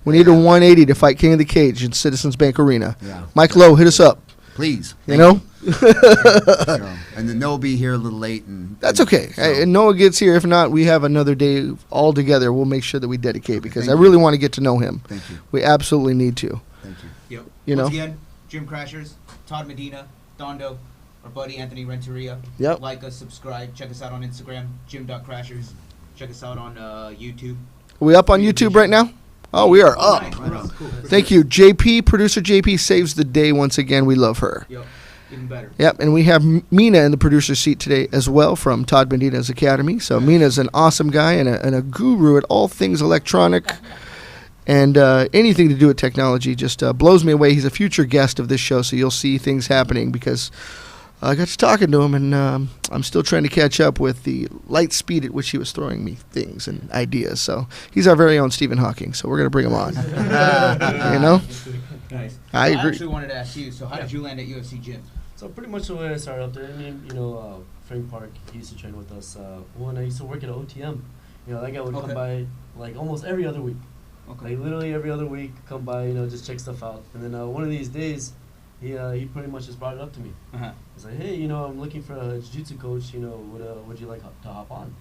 We need a 180 to fight King of the Cage in Citizens Bank Arena. Yeah. Mike Lowe, hit us up. Please. You know? So, and then Noah will be here a little late. That's okay. So. And Noah gets here. If not, we have another day all together. We'll make sure that we dedicate because I really want to get to know him. Thank you. We absolutely need to. Thank you. Yep. You know? Once again, Gym Crashers, Todd Medina, Dondo, our buddy Anthony Renteria. Yep. Like us, subscribe, check us out on Instagram, gym.crashers. Check us out on YouTube. Are we up on YouTube right now? Oh, we are up. Nice. We're up. Cool. Thank you. JP, producer JP, saves the day once again. We love her. Yep. Even better. Yep, and we have Mina in the producer seat today as well from Todd Medina's Academy. So Mina's an awesome guy and a guru at all things electronic and anything to do with technology. Just blows me away. He's a future guest of this show, so you'll see things happening because I got to talking to him, and I'm still trying to catch up with the light speed at which he was throwing me things and ideas. So he's our very own Stephen Hawking, so we're going to bring him on. You know? Nice. I agree. actually wanted to ask you, so how did you land at UFC Gym? So pretty much the way I started up there, I mean, Frank Park, he used to train with us. When I used to work at OTM, that guy would come by like almost every other week. Okay. Like literally every other week, come by, just check stuff out. And then one of these days, he pretty much just brought it up to me. He's like, hey, I'm looking for a jiu-jitsu coach. Would you like to hop on?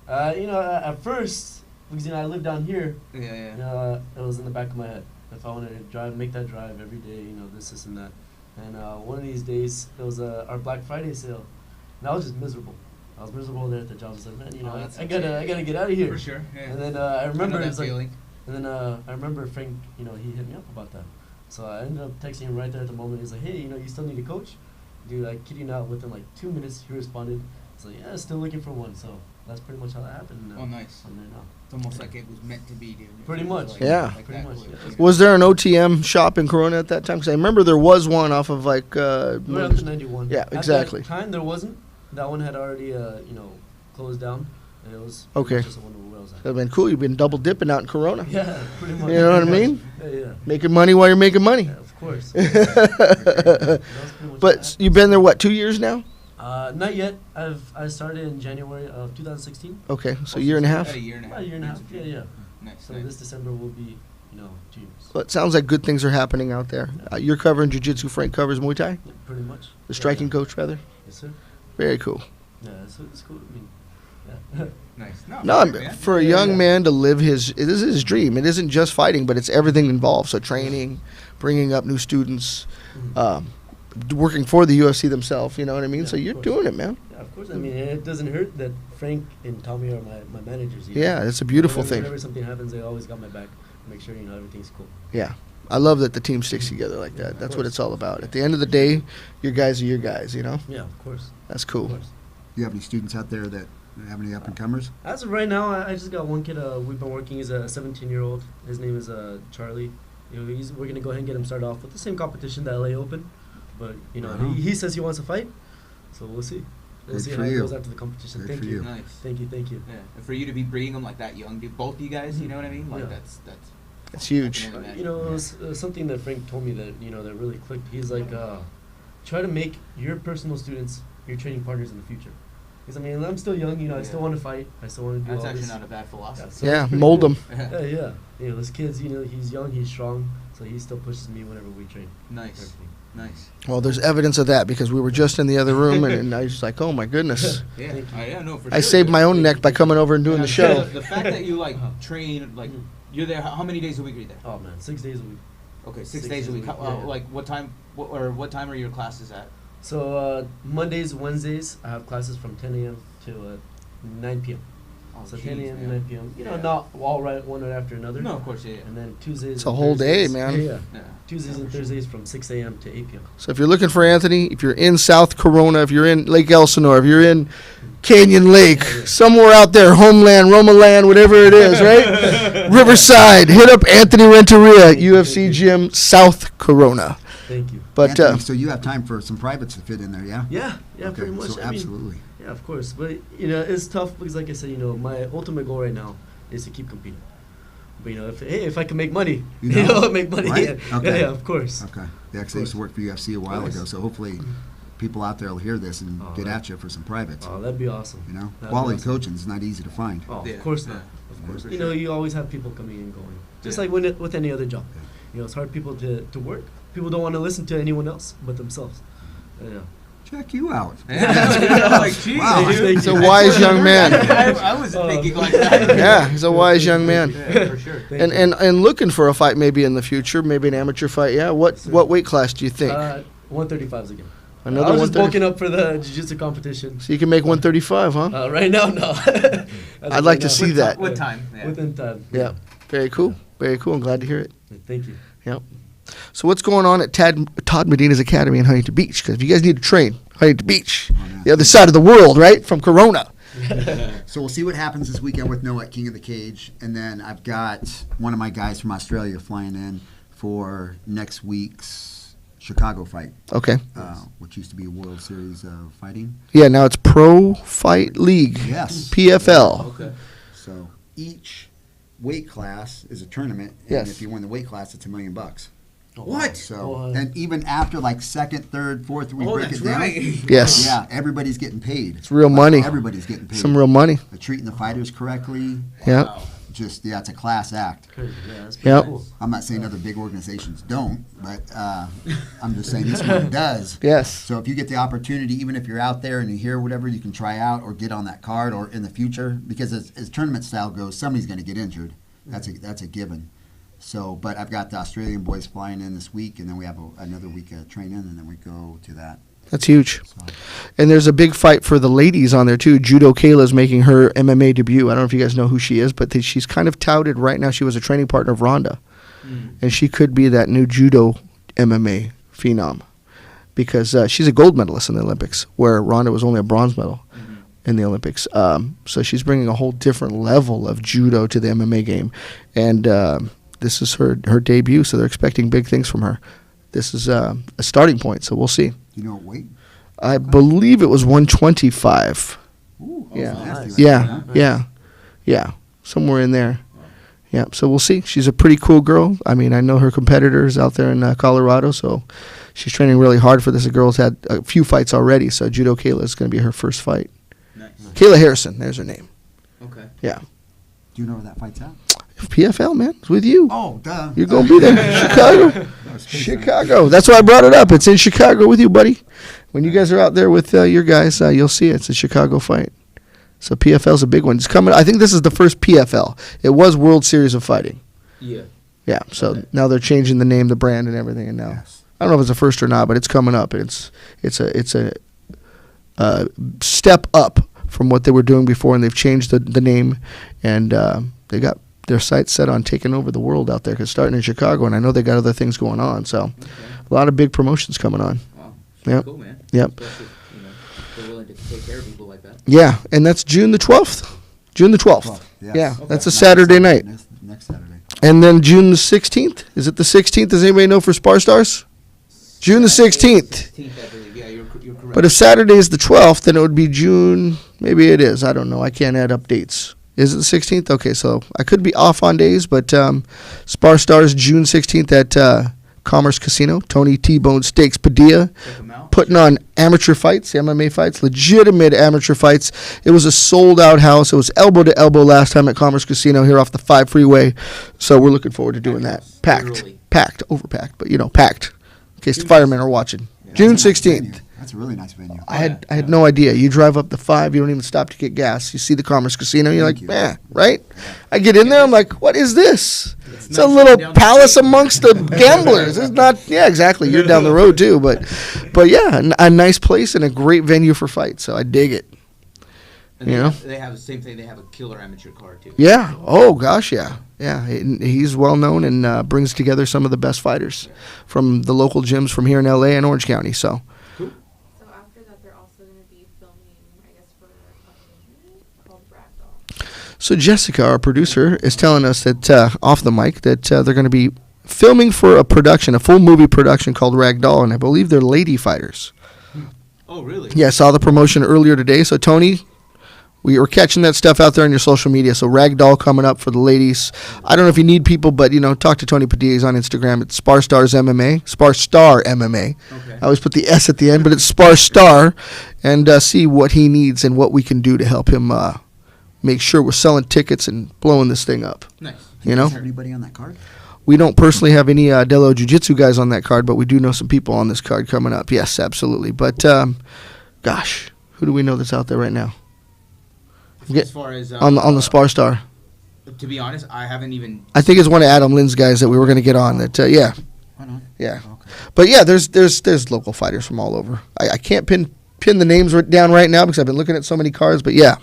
At first, because I live down here. Yeah. It was in the back of my head. If I wanted to make that drive every day, this and that. And one of these days, it was our Black Friday sale, and I was just miserable. I was miserable there at the job. I was like, man, I gotta get out of here. For sure. Yeah. And then I remember I know it was that like, feeling. and then I remember Frank, he hit me up about that. So I ended up texting him right there at the moment. He's like, hey, you still need a coach? Dude, I kid you not, within like 2 minutes, he responded. So yeah, still looking for one. So that's pretty much how that happened. Oh, nice. I'm there now. It's almost like it was meant to be, dude. Pretty much. Like, Yeah. Like Pretty that much, quick. yeah. Was there an OTM shop in Corona at that time? Because I remember there was one off of like. We're up to 91. Yeah, exactly. At that time, there wasn't. That one had already, closed down. And it was Okay. just the one where I was at. That'd been cool. You've been double dipping out in Corona. Yeah, pretty much. You know what I mean? Yeah. Making money while you're making money. Yeah, of course. That was pretty much But that. you've been there, what, 2 years now? Not yet. I started in January of 2016. Okay, so a year and a half. About a year and a half. About a year and a half. Yeah. Nice. So nice. this December will be, 2 years. Well, it sounds like good things are happening out there. You're covering jiu-jitsu, Frank covers Muay Thai? Yeah, pretty much. The striking coach, rather? Yes, sir. Very cool. Yeah, it's cool. I mean, yeah. Nice. No, great, man. for a young man to live this is his dream. It isn't just fighting, but it's everything involved. So training, bringing up new students, working for the UFC themselves, you know what I mean? Yeah, So of you're course. doing it, man. Yeah, of course. I mean, it doesn't hurt that Frank and Tommy are my managers. Yeah, it's a beautiful thing. Whenever something happens, they always got my back. Make sure everything's cool. Yeah. I love that the team sticks together like that. That's what it's all about. At the end of the day, your guys are your guys, you know? Yeah, of course. That's Of cool. course. Do you have any students out there that have any up and comers? As of right now, I just got one kid. We've been working. He's a 17-year-old. His name is Charlie. We're gonna go ahead and get him started off with the same competition, the LA Open. But Wow. he says he wants to fight, so we'll see. We'll Good see for how it you. goes after the competition. Good Thank for you. you. Nice. Thank you. Yeah. And for you to be breeding them like that young, dude, both you guys, you know what I mean? Like Yeah. that's. It's huge. It was something that Frank told me that that really clicked. He's like, try to make your personal students your training partners in the future. Because I'm still young. I still want to fight. I still want to do That's all actually this. not a bad philosophy. so Yeah, it's pretty mold cool. them. Yeah. This kid's, he's young, he's strong, so he still pushes me whenever we train. Nice. Everything. Nice. Well, there's evidence of that because we were just in the other room and I was just like, oh my goodness. Yeah. Thank you. Yeah. No. For I sure, saved dude. my own neck by coming over and doing the show. The fact that you train you're there. How many days a week are you there? Oh man, 6 days a week. Okay, six days a week. How, yeah. Like what time? What time are your classes at? So Mondays, Wednesdays, I have classes from 10 a.m. to 9 p.m. Oh, So jeez, 10 a.m. to man. 9 p.m. Yeah. Not all one right after another. No, of course, yeah. And then Tuesdays. It's a and whole day, Thursdays- man. Yeah. Yeah. Tuesdays and for sure. Thursdays from 6 a.m. to 8 p.m. So if you're looking for Anthony, if you're in South Corona, if you're in Lake Elsinore, if you're in Canyon Lake, somewhere out there, Homeland, Romaland, whatever it is, right? Riverside, hit up Anthony Renteria, UFC Gym, South Corona. Thank you. But Anthony, so you have time for some privates to fit in there, yeah? Yeah, Okay, pretty much. so I mean, absolutely. yeah, of course. But it's tough because, like I said, my ultimate goal right now is to keep competing. But if I can make money, make money. Right? Yeah, Okay. yeah, of course. Okay. Yeah, 'cause I used to work for UFC a while ago, so hopefully people out there will hear this and Oh, get that- at you for some privates. Oh, that'd be awesome. You know, That'd be quality awesome. coaching is not easy to find. Oh, Yeah, of course yeah. not. Of course. you know, you always have people coming and going. Just like with any other job. You know, it's hard people to work. People don't want to listen to anyone else but themselves. Yeah. Check you out. Yeah, like, geez, Wow. dude. He's a wise young man. I wasn't thinking like that. Yeah, he's a wise young man. Yeah, for sure. Thank And, you. and looking for a fight maybe in the future, maybe an amateur fight. Yeah, what weight class do you think? 135s again. Another I was just 130 bulking up for the jiu-jitsu competition. So you can make 135, huh? Right now, no. I'd like to see that. What time? Yeah. Within time. Yeah, very cool. Very cool. I'm glad to hear it. Thank you. Yep. So what's going on at Todd Medina's Academy in Huntington Beach? Because if you guys need to train, Huntington Beach, the other side of the world, right? From Corona. So we'll see what happens this weekend with Noah at King of the Cage. And then I've got one of my guys from Australia flying in for next week's Chicago fight, Okay. which used to be a World Series of fighting. Yeah, now it's Pro Fight League. Yes. PFL. Okay. So each weight class is a tournament. And Yes. if you win the weight class, it's $1 million. What? So, What? and even after like second, third, fourth, we Oh, break that's it down. right. Yes. Yeah, everybody's getting paid. It's real money. Everybody's getting paid. Some real money. They're treating the fighters correctly. Yeah. Wow. Just, yeah, it's a class act. Crazy. Yeah, that's pretty Yep. cool. I'm not saying other big organizations don't, but I'm just saying this one does. Yes. So if you get the opportunity, even if you're out there and you hear whatever, you can try out or get on that card or in the future, because as tournament style goes, somebody's going to get injured. That's a given. So, but I've got the Australian boys flying in this week, and then we have another week of training, and then we go to that. That's huge. So, And there's a big fight for the ladies on there, too. Judo Kayla's making her MMA debut. I don't know if you guys know who she is, but she's kind of touted right now. She was a training partner of Ronda. And she could be that new judo MMA phenom because she's a gold medalist in the Olympics, where Ronda was only a bronze medal in the Olympics. So she's bringing a whole different level of judo to the MMA game. And this is her debut, so they're expecting big things from her. This is a starting point, so we'll see. do you know what weight? I believe it was 125. Ooh, Yeah. nasty right Yeah, there, huh? yeah, somewhere in there. Yeah, so we'll see. She's a pretty cool girl. I mean, I know her competitors out there in Colorado, so she's training really hard for this. The girl's had a few fights already, so Judo Kayla is going to be her first fight. Nice. Kayla Harrison, there's her name. Okay. Yeah. Do you know where that fight's at? PFL, man, it's with you. Oh, duh. You're going to be there. Chicago. Chicago. That's why I brought it up. It's in Chicago with you, buddy. When you guys are out there with your guys, you'll see it. It's a Chicago fight. So PFL's a big one. It's coming. I think this is the first PFL. It was World Series of Fighting. Yeah. Yeah. So Okay. now they're changing the name, the brand, and everything. And now Yes. I don't know if it's the first or not, but it's coming up. It's a step up from what they were doing before, and they've changed the name, and they got their sights set on taking over the world out there. Cause starting in Chicago, and I know they got other things going on. So Okay. a lot of big promotions coming on. Wow. Yep. Cool, man. Yep. Especially, they're willing to take care of people like that. Yeah, and that's June the 12th. June the 12th. Well, yes. Yeah, Okay. that's a Next Saturday night. Next Saturday. And then June the 16th. Is it the 16th? Does anybody know for Spar Stars? June the 16th. 16th, I believe. Yeah, you're correct. But if Saturday is the 12th, then it would be June. Maybe it is. I don't know. I can't add up dates. Is it the 16th? Okay, so I could be off on days, but Spar Stars June 16th at Commerce Casino. Tony T-Bone Steaks Padilla Check them out. putting on amateur fights, MMA fights, legitimate amateur fights. It was a sold-out house. It was elbow to elbow last time at Commerce Casino here off the 5 freeway. So we're looking forward to doing that. Packed, Literally. packed, overpacked, but packed. In case the firemen are watching. June That's a nice 16th. venue. That's a really nice venue. I had no idea. You drive up the 5, you don't even stop to get gas. You see the Commerce Casino, you're like, Thank you. man, right? I get in there, I'm like, what is this? It's a nice little down the palace street. amongst the gamblers. It's not, yeah, exactly. You're down the road too, but yeah, a nice place and a great venue for fights. So I dig it. And You they know? they have the same thing. They have a killer amateur card too. Yeah. Oh gosh, yeah. Yeah, he's well known and brings together some of the best fighters from the local gyms from here in LA and Orange County. So So after that, they're also going to be filming, I guess, for a documentary called Ragdoll. So Jessica, our producer, is telling us that off the mic that they're going to be filming for a full movie production called Ragdoll, and I believe they're lady fighters. Oh, really? Yeah, I saw the promotion earlier today. So Tony, we were catching that stuff out there on your social media. So Ragdoll coming up for the ladies. I don't know if you need people, but talk to Tony Padilla. He's on Instagram. It's Spar Stars MMA, Spar Star MMA. Okay. I always put the S at the end, but it's Spar Star, and see what he needs and what we can do to help him make sure we're selling tickets and blowing this thing up. Nice. You know, Is there anybody on that card? we don't personally have any Delo Jiu-Jitsu guys on that card, but we do know some people on this card coming up. Yes, absolutely. But gosh, who do we know that's out there right now As far as on the Spar Star? to be honest, I haven't even. I think it's one of Adam Lynn's guys that we were going to get on. That yeah, Why not? yeah. Okay. But yeah, there's local fighters from all over. I can't pin the names down right now because I've been looking at so many cards. But yeah,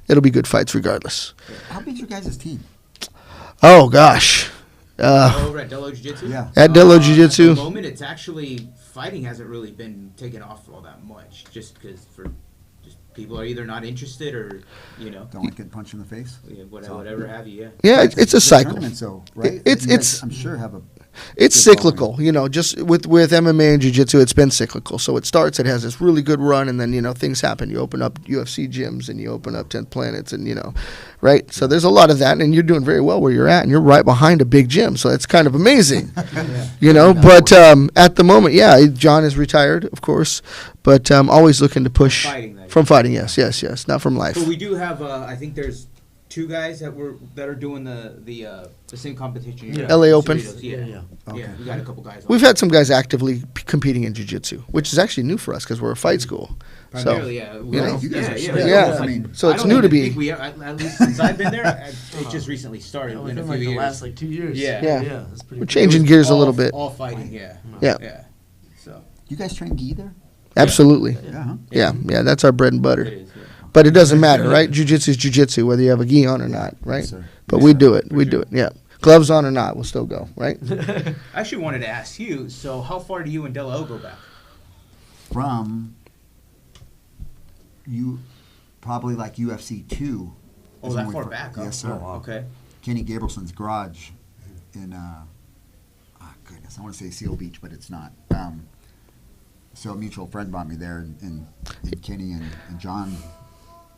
it'll be good fights regardless. How big's your guys' team? Oh gosh, over at Delo Jiu-Jitsu? Yeah. at Delo Jiu-Jitsu. At the moment, it's actually, fighting hasn't really been taken off all that much, just because people are either not interested or, Don't like getting punched in the face. yeah, whatever have you, yeah. Yeah, it's a cycle. Tournaments, though, right? It's- You guys, it's- I'm sure have a. It's Good cyclical, just with MMA and jiu-jitsu, it's been cyclical. So it starts, it has this really good run, and then, things happen. You open up UFC gyms, and you open up 10th Planets, and, right? So there's a lot of that, and you're doing very well where you're at, and you're right behind a big gym. So it's kind of amazing, But at the moment, yeah, John is retired, of course, but always looking to push. Fighting, that From is. fighting, yes, not from life. But we do have, I think there's 2 guys that are doing the same competition. Yeah. LA Open? Cerritos, Yeah. Yeah. Okay. Yeah, we got a couple guys. on We've had some guys actively competing in jiu-jitsu, which is actually new for us because we're a fight school. Primarily, yeah. you know, you guys are yeah, straight. Yeah. I mean, So I it's don't new to even be. think we, at least since I've been there, it just recently started Yeah, in within a few like the years. last 2 years. Yeah. Yeah. That's pretty We're cool. changing It was gears a all- little bit. All fighting, yeah. Yeah. Yeah. So you guys train gi there? Absolutely. Yeah. Huh? Yeah, that's our bread and butter. it is. Yeah. But it doesn't matter, right? Jiu-jitsu is jiu-jitsu, whether you have a gi on or not, right? Yes, sir. But we do it. We do it, yeah. Gloves on or not, we'll still go, right? I actually wanted to ask you. So, how far do you and Delo go back? From you, probably like UFC 2. Oh, is that when we far fir- back? Huh? Yes, sir. Okay. Kenny Gabrielson's garage in, goodness, I want to say Seal Beach, but it's not. So a mutual friend brought me there, and Kenny and John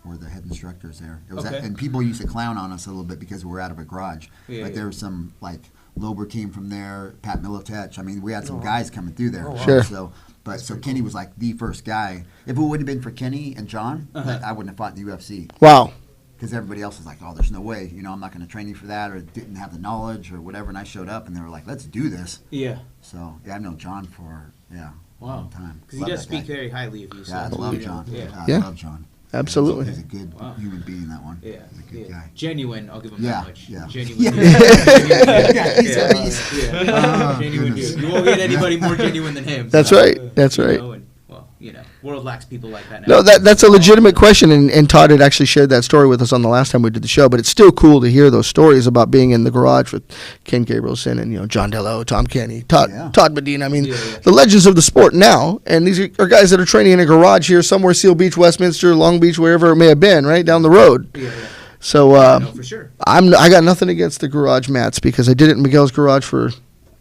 were the head instructors there. It was Okay. and people used to clown on us a little bit because we were out of a garage. Yeah, Like yeah. there was some, like, Lober came from there, Pat Militech. I mean, we had some Oh. guys coming through there. Oh, wow. Sure. So Kenny was like the first guy. If it wouldn't have been for Kenny and John, Uh-huh. I wouldn't have fought in the UFC. Wow. Because everybody else was like, oh, there's no way. I'm not going to train you for that, or didn't have the knowledge or whatever. And I showed up, and they were like, let's do this. Yeah. So, yeah, I've known John for, a Wow. long time. Because he Love does that speak guy. very highly of you. So Yeah, I that's love what, John. Yeah. I Yeah. love John. Absolutely. He's a good Wow. human being, that one. Yeah. He's a good Yeah. guy. Genuine. I'll give him Yeah, that much. yeah. Genuine. Yeah. Yeah. Yeah, he's a beast. Yeah. Oh, Genuine goodness. dude. You won't get anybody more genuine than him. That's so, right. That's you right. know, and, well, world lacks people like that now. No, that's a legitimate question, and Todd had actually shared that story with us on the last time we did the show. But it's still cool to hear those stories about being in the garage with Ken Gabrielson and John Delo, Tom Kenny, Yeah. Todd Medina. I mean, Yeah, yeah. the legends of the sport now, and these are guys that are training in a garage here somewhere, Seal Beach, Westminster, Long Beach, wherever it may have been, right down the road. Yeah, yeah. So No, for sure. I got nothing against the garage mats because I did it in Miguel's garage for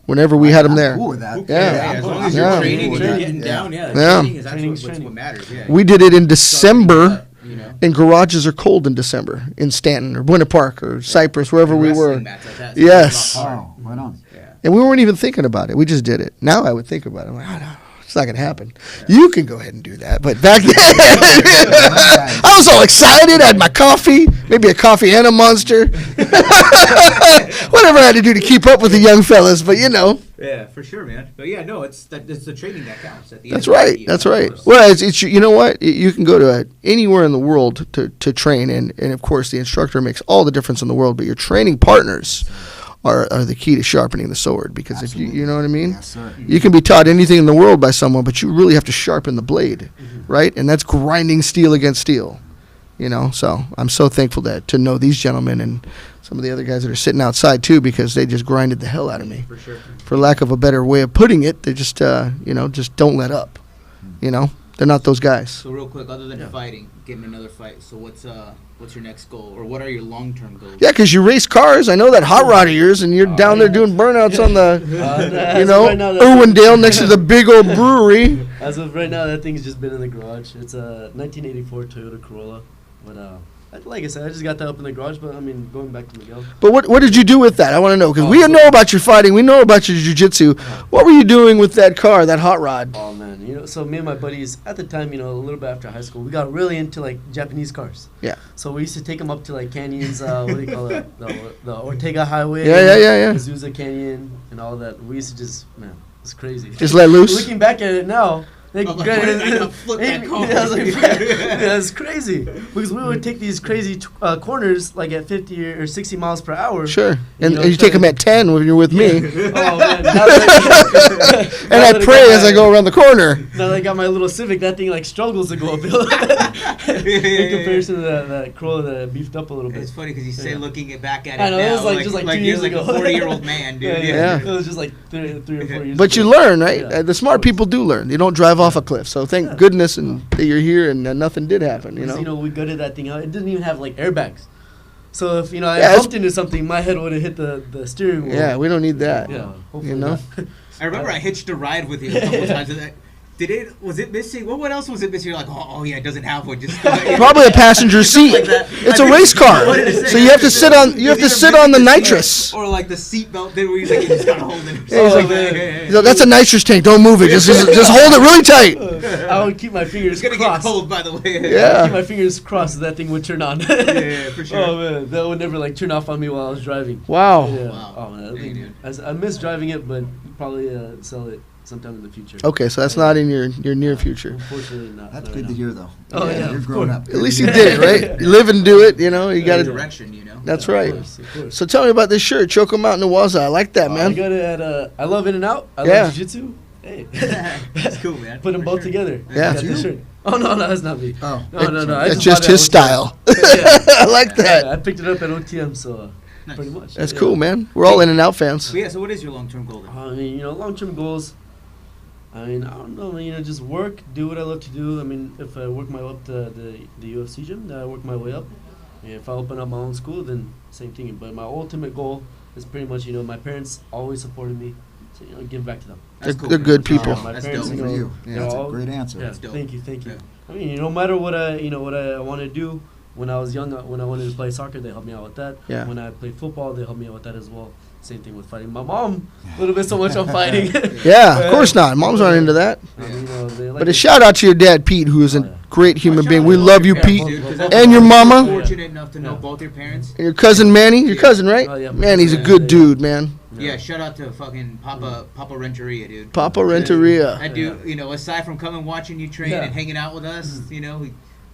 whenever we had him I'm there. cool with that. Who Yeah. cares? As long as Yeah. you're training and you're Yeah. getting down, Yeah. training is Training's what's training. what matters. Yeah. We did it in December, You know. and garages are cold in December in Stanton or Buena Park or Cypress, wherever we Wrestling were. mats like that, Yes. so it's a lot harder. Oh, right on. Yeah. And we weren't even thinking about it. We just did it. Now I would think about it. I'm like, oh, no, it's not going to happen. You can go ahead and do that. But back then, I was all excited. I had my coffee, maybe a coffee and a Monster. Whatever I had to do to keep up with the young fellas. But, Yeah, for sure, man. But yeah, no, it's the training that counts. At the that's end of the right. day, That's of right. course. Well, it's you know what? You can go to anywhere in the world to train. And, of course, the instructor makes all the difference in the world. But your training partners are the key to sharpening the sword. Because if you know what I mean? Yes, sir. You can be taught anything in the world by someone, but you really have to sharpen the blade, right? And that's grinding steel against steel, So I'm so thankful to know these gentlemen and some of the other guys that are sitting outside too, because they just grinded the hell out of me. For sure. For lack of a better way of putting it, they just, just don't let up. They're not those guys. So real quick, other than fighting, getting another fight. So what's your next goal, or what are your long-term goals? Yeah, because you race cars. I know that hot rod of yours, and you're down there doing burnouts on the, right now, Irwindale next to the big old brewery. As of right now, that thing's just been in the garage. It's a 1984 Toyota Corolla, but Like I said, I just got that up in the garage. But I mean, going back to Miguel. But what did you do with that? I want to know, because we Oh, know about your fighting. We know about your jiu-jitsu. What were you doing with that car, that hot rod? Oh man, so me and my buddies at the time, a little bit after high school, we got really into like Japanese cars. Yeah. So we used to take them up to like canyons. What do you call it? The Ortega Highway. Yeah. Azusa Canyon and all that. We used to it's crazy. Just let loose? Looking back at it now. Like, I'm like, where did I go flip that car? Yeah, I was like, yeah, it's crazy because we would take these crazy corners like at 50 or 60 miles per hour. Sure. And, And you take them at 10 when you're with me. Oh man! Now that And I pray as I go around the corner. Now that I got my little Civic, that thing like struggles to go uphill in comparison to that Corolla that beefed up a little bit. It's funny because you say Yeah. looking it back at it I know, now, it was like just like 2 you're years like ago. a 40-year-old man, dude. Yeah. It was just like 3 or 4 years But ago. you learn, right? Yeah. The smart people do learn. They don't drive off a cliff. So thank goodness that you're here and nothing did happen, you Because, know? we gutted that thing out. It didn't even have like airbags. So if I Yeah, it's- bumped into something, my head would have hit the steering wheel. Yeah, we don't need that. Yeah. Hopefully You know? not. I remember I hitched a ride with you a couple times. Was it missing? What else was it missing? You're like, oh yeah, it doesn't have one. Just Probably a passenger seat. like that. It's I a think- race car. what did it say? So you have to sit on It's either the missing nitrous. or like the seatbelt thing where he's like, you just gotta hold it. Yeah, he's like, man. So that's a nitrous tank. Don't move it. Just hold it really tight. I would keep my fingers It's gonna crossed. get cold, by the way. Yeah. Keep my fingers crossed so that thing would turn on. Yeah, for sure. Oh man, that would never like turn off on me while I was driving. Wow. Yeah. Wow. Oh man, that Dang, thing, dude. I miss driving it, but probably sell it sometime in the future. Okay, so that's not in your near future. Unfortunately, not. That's not good right to now. hear, though. Oh, yeah, you're of growing course. up. At least you did it, right? You live and do it, you know? You got Got to. direction, you know. That's Yeah, right. Of course. So tell me about this shirt, Choco Mountain Nawaza. I like that, I man. got it at I love In and Out. I Yeah. love Jiu-Jitsu. Hey. That's cool, man. Put them For both sure. together. Yeah. Got the shirt. Oh no, that's not me. Oh. No. I That's just bought it his at OTM. style. Yeah. I like Yeah, that. I picked it up at OTM, so Nice. pretty much. That's yeah. cool, man. We're all In and Out fans. So yeah, so what is your long-term goal then? I mean, long-term goals. I mean, I don't know. Just work, do what I love to do. I mean, if I work my way up to the UFC gym, then I work my way up. And if I open up my own school, then same thing. But my ultimate goal is pretty much, my parents always supported me, so give back to them. They're, That's cool, they're man. good people. My That's parents, dope. Good for you. Yeah, they're that's a all- great answer. Yeah, That's dope. thank you. Yeah. I mean, no matter what I want to do. When I was young, when I wanted to play soccer, they helped me out with that. Yeah. When I played football, they helped me out with that as well. Same thing with fighting. My mom, a little bit so much on fighting. Yeah, of course not. Moms aren't into that. I mean, they like But a it. shout out to your dad, Pete, who is Oh, a yeah. great human Shout being. out We to love you, your Pete. parents, dude, 'cause And that's- your mama. I'm fortunate enough to know Yeah. both your parents. And your cousin Manny. Your cousin, right? Oh, yeah. Man, he's a Yeah, good yeah. dude, man. Yeah, shout out to fucking Papa Renteria, dude. Papa Renteria. I do, aside from coming watching you train Yeah. and hanging out with us, we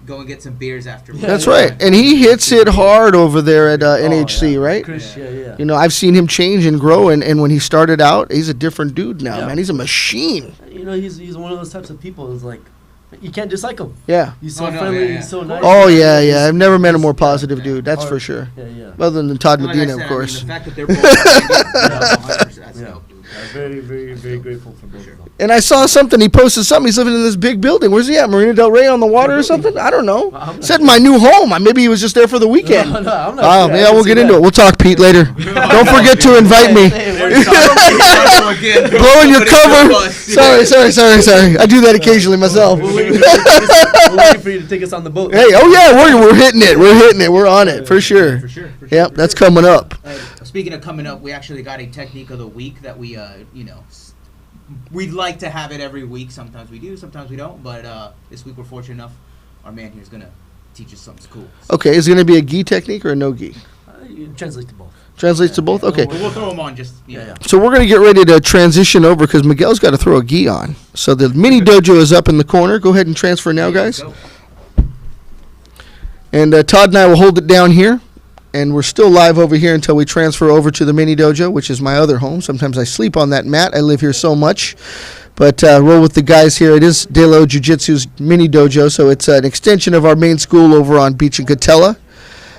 go and get some beers after. Yeah, That's yeah. right. And he hits it hard over there at Oh, NHC, yeah. right? Chris, yeah. You know, I've seen him change and grow, and when he started out, he's a different dude now, Yeah. man. He's a machine. He's one of those types of people. Is like, you can't dislike him. Yeah. He's so Oh, no, friendly. yeah, yeah. He's so nice. Oh, yeah. I've never met a more positive dude, that's Yeah. for sure. Yeah. Other than Todd Like I Medina, said, of course. the fact that they're both 100%, that's Yeah. dope, dude. Very, very, very grateful for both of them. And I saw something, he posted something, he's living in this big building. Where's he at? Marina Del Rey on the water or something? I don't know. I'm not Said my new home. Maybe he was just there for the weekend. No, I'm not Oh, sure. I yeah, didn't we'll see get into that. it. We'll talk, Pete, later. Don't forget to invite me. Hey, Blowing your cover. Sorry. I do that occasionally myself. We're waiting for you to take us on the boat. Hey, oh yeah, we're hitting it. We're on it for sure. For sure. Yep, that's coming up. Speaking of coming up, we actually got a technique of the week that we, we'd like to have it every week. Sometimes we do, sometimes we don't. But this week we're fortunate enough, our man here is gonna teach us something cool. Okay, is it going to be a gi technique or a no gi? It translates to both. Translates to both? Okay. We'll throw them on just Yeah. So we're going to get ready to transition over because Miguel's got to throw a gi on. So the mini dojo is up in the corner. Go ahead and transfer now, guys. Go. And Todd and I will hold it down here. And we're still live over here until we transfer over to the mini dojo, which is my other home. Sometimes I sleep on that mat. I live here so much. But roll with the guys here. It is De Lo Jiu-Jitsu's mini dojo, so it's an extension of our main school over on Beach and Catella.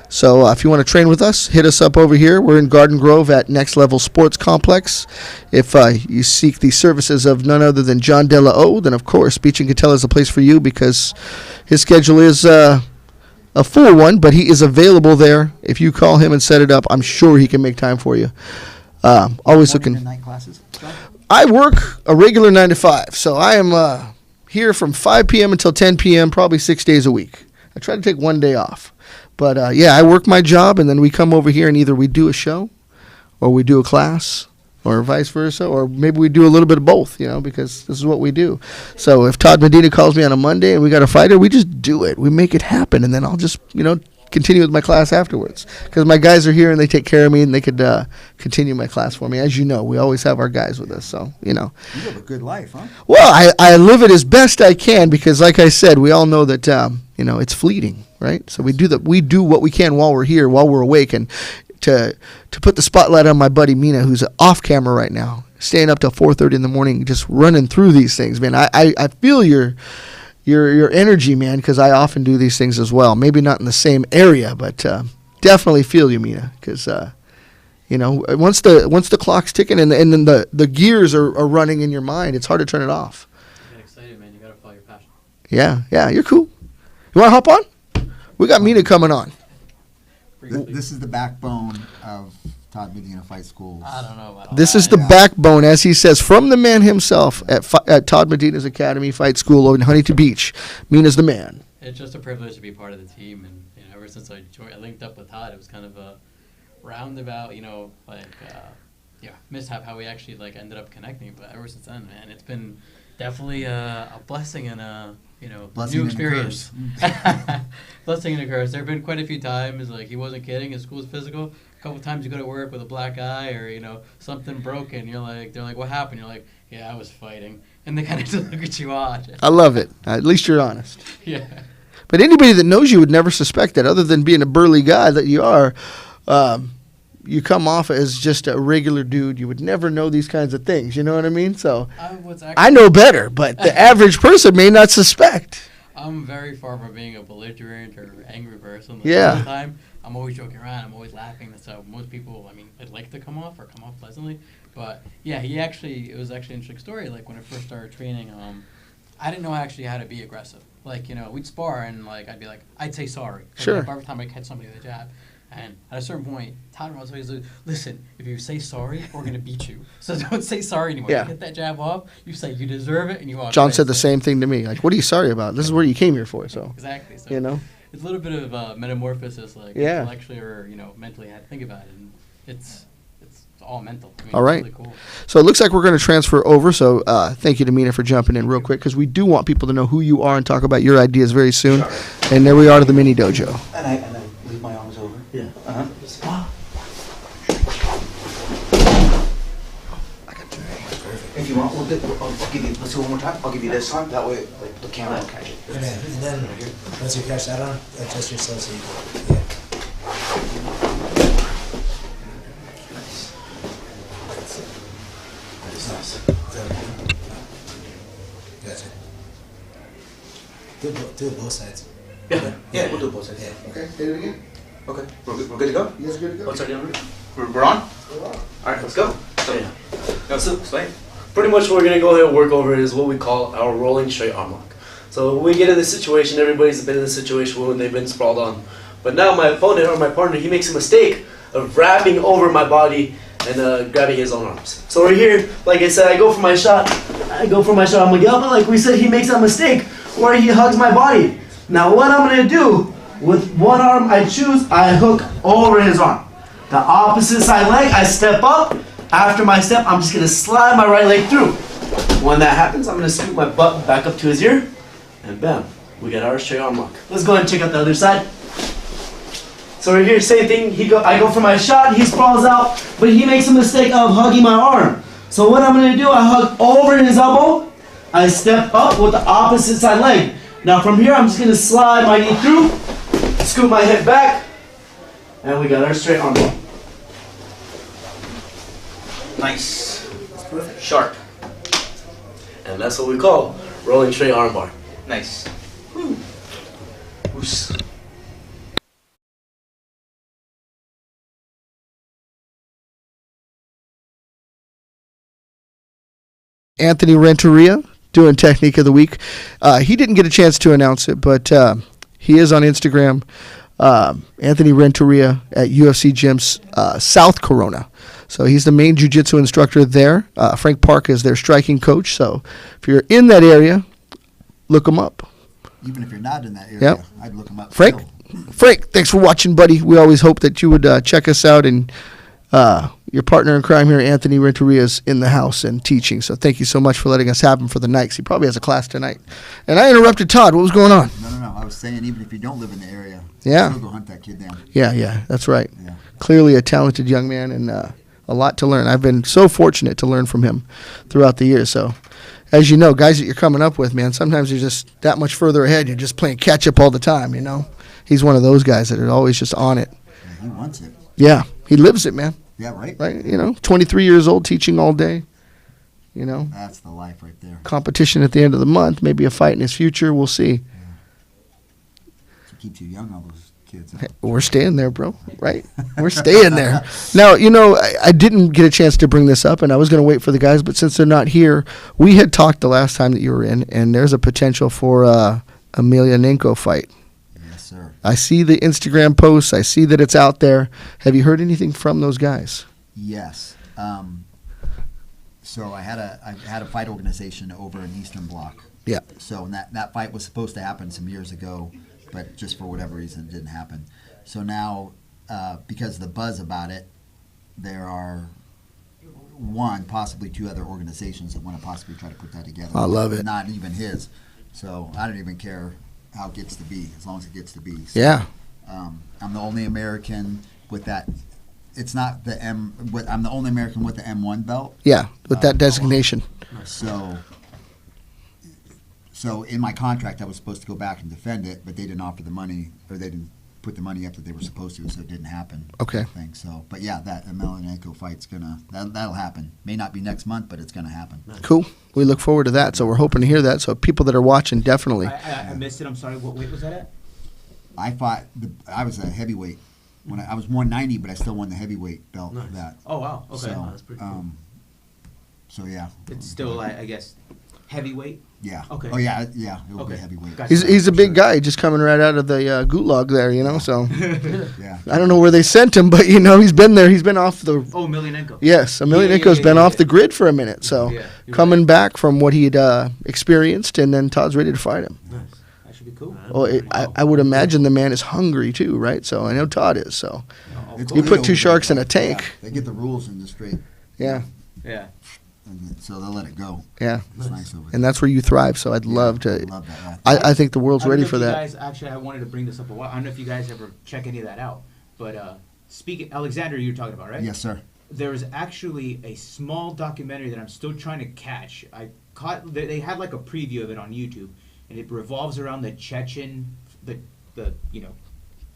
So if you want to train with us, hit us up over here. We're in Garden Grove at Next Level Sports Complex. If you seek the services of none other than John De La O, then of course Beach and Catella is a place for you because his schedule is a full one, but he is available there. If you call him and set it up, I'm sure he can make time for you. Always Morning looking. and night classes? Scott? I work a regular 9 to 5, so I am here from 5 p.m. until 10 p.m. probably 6 days a week. I try to take one day off. But I work my job, and then we come over here and either we do a show, or we do a class, or vice versa, or maybe we do a little bit of both, because this is what we do. So if Todd Medina calls me on a Monday and we got a fighter, we just do it. We make it happen, and then I'll just, continue with my class afterwards. Because my guys are here and they take care of me, and they could continue my class for me. As you know, we always have our guys with us, so, You have a good life, huh? Well, I live it as best I can because, like I said, we all know that, it's fleeting, right? So we do what we can while we're here, while we're awake, and to put the spotlight on my buddy Mina, who's off camera right now, staying up till 4:30 in the morning, just running through these things, man. I feel your energy, man, because I often do these things as well. Maybe not in the same area, but definitely feel you, Mina, because once the clock's ticking and then the gears are running in your mind, it's hard to turn it off. You get excited, man. You gotta follow your passion. Yeah, you're cool. You want to hop on? We got Mina coming on. This is the backbone of Todd Medina Fight School. I don't know about all This that. is the backbone, as he says, from the man himself at Todd Medina's Academy Fight School in Huntington Beach. Mina's the man. It's just a privilege to be part of the team, and ever since I linked up with Todd, it was kind of a roundabout, mishap how we actually ended up connecting. But ever since then, man, it's been definitely a blessing and a Blessing new and a experience. Blessing and a curse. There have been quite a few times he wasn't kidding. His school's physical. A couple times you go to work with a black eye or something broken. They're like, what happened? You're like, yeah, I was fighting, and they kind of just look at you odd. I love it. At least you're honest. Yeah. But anybody that knows you would never suspect that, other than being a burly guy that you are. You come off as just a regular dude. You would never know these kinds of things. You know what I mean? So I know better, but the average person may not suspect. I'm very far from being a belligerent or angry person. Yeah. All the time, I'm always joking around. I'm always laughing. That's how most people, I'd like to come off pleasantly. But yeah, it was actually an interesting story. When I first started training, I didn't know actually how to be aggressive. We'd spar and I'd say sorry. Sure. Every time I catch somebody with a jab. And at a certain point, Todd was always like, listen, if you say sorry, we're going to beat you. So don't say sorry anymore. Yeah. You get that jab off, you say you deserve it, and you walk John away. said the same thing to me. What are you sorry about? This is what you came here for. So Exactly. So it's a little bit of metamorphosis, Yeah. intellectually or mentally, how to think about it. And it's all mental. All right. It's really cool. So it looks like we're going to transfer over. So thank you to Mina for jumping in real quick because we do want people to know who you are and talk about your ideas very soon. And there we are to the mini dojo. And I leave my arms over. Yeah. Uh-huh. If you want, I'll give you, let's do it one more time. I'll give you this one. That way, the camera will catch it. And then once you catch that on, adjust yourself so you can. Nice. Gotcha. Do it both sides. Yeah, we'll do both sides. Yeah. Okay, hit it again. Okay, we're good to go? You guys good to go? What's our deal? We're on? All right, let's go. So, explain. Pretty much what we're going to go ahead and work over is what we call our rolling straight arm lock. So when we get in this situation, everybody's been in this situation when they've been sprawled on. But now my opponent or my partner, he makes a mistake of wrapping over my body and grabbing his own arms. So right here, like I said, I go for my shot. I'm Miguel, but like we said, he makes a mistake where he hugs my body. Now what I'm going to do, with one arm I choose, I hook over his arm. The opposite side leg, I step up. After my step, I'm just going to slide my right leg through. When that happens, I'm going to scoop my butt back up to his ear, and bam, we got our straight arm lock. Let's go ahead and check out the other side. So right here, same thing. I go for my shot, he sprawls out, but he makes a mistake of hugging my arm. So what I'm going to do, I hug over his elbow, I step up with the opposite side leg. Now from here, I'm just going to slide my knee through, scoop my hip back, and we got our straight arm lock. Nice. Sharp. And that's what we call rolling straight arm bar. Nice. Oos. Anthony Renteria doing Technique of the Week. He didn't get a chance to announce it, but he is on Instagram. Anthony Renteria at UFC Gyms South Corona. So he's the main jiu-jitsu instructor there. Frank Park is their striking coach. So if you're in that area, look him up. Even if you're not in that area, Yep. I'd look them up. Frank, still. Frank, thanks for watching, buddy. We always hope that you would check us out, and your partner in crime here, Anthony Renteria, is in the house and teaching. So thank you so much for letting us have him for the night. 'Cause he probably has a class tonight. And I interrupted Todd. What was going on? No. I was saying, even if you don't live in the area, Yeah. still go hunt that kid down. Yeah, that's right. Yeah. Clearly a talented young man and a lot to learn. I've been so fortunate to learn from him throughout the years. So, as you know, guys that you're coming up with, man, sometimes you're just that much further ahead. You're just playing catch up all the time, you know? He's one of those guys that are always just on it. Yeah, he wants it. Yeah, he lives it, man. Yeah, right? Right? You know, 23 years old, teaching all day. You know, That's the life right there. competition at the end of the month, maybe a fight in his future. We'll see. So keeps you young, all those kids. Huh? Hey, we're staying there, bro. Right? We're staying there. Now, you know, I didn't get a chance to bring this up, and I was going to wait for the guys, but since they're not here, we had talked the last time that you were in, and there's a potential for a Emelianenko fight. Yes, sir. I see the Instagram posts. I see that it's out there. Have you heard anything from those guys? Yes. So I had a fight organization over in Eastern Bloc. Yeah. So that fight was supposed to happen some years ago, but just for whatever reason it didn't happen. So now, because of the buzz about it, there are one, possibly two other organizations that want to possibly try to put that together. I love it. Not even his. So I don't even care how it gets to be, as long as it gets to be. So, Yeah. I'm the only American with that. It's not the I'm the only American with the M1 belt. Yeah, with that designation. So in my contract, I was supposed to go back and defend it, but they didn't offer the money, or they didn't put the money up that they were supposed to, so it didn't happen. Okay. I think so. But yeah, that Emelianenko fight's that'll happen. May not be next month, but it's gonna happen. Cool. We look forward to that. So we're hoping to hear that. So people that are watching, definitely. I missed it. I'm sorry. What weight was that at? I was a heavyweight. When I was 190, but I still won the heavyweight belt for Nice. that. Oh wow. Okay. So, That's pretty cool. So yeah. It's still, I guess, heavyweight. Yeah. Okay. Oh yeah, yeah. It will be Okay. heavyweight. Gotcha. He's a big guy, just coming right out of the gulag there, you know. So Yeah. I don't know where they sent him, but you know he's been there. He's been off the. Oh, Emelianenko. Yes, Emelianenko's been off the grid for a minute. So Yeah, you're coming right. back from what he'd experienced, and then Todd's ready to fight him. Nice. That should be cool. Well, I would imagine the man is hungry too, right? So I know Todd is. So It's You good put over two there. sharks in a tank. Yeah, they get the rules in the straight, yeah, Yeah. and so they'll let it go. yeah, It's nice over there. and that's where you thrive. So I'd love I to. love that. Yeah. I think the world's I don't ready know if for you that. Guys, actually, I wanted to bring this up a while. I don't know if you guys ever check any of that out, but speaking, Alexander, you're talking about, right? Yes, sir. There is actually a small documentary that I'm still trying to catch. I caught. They had like a preview of it on YouTube, and it revolves around the Chechen, the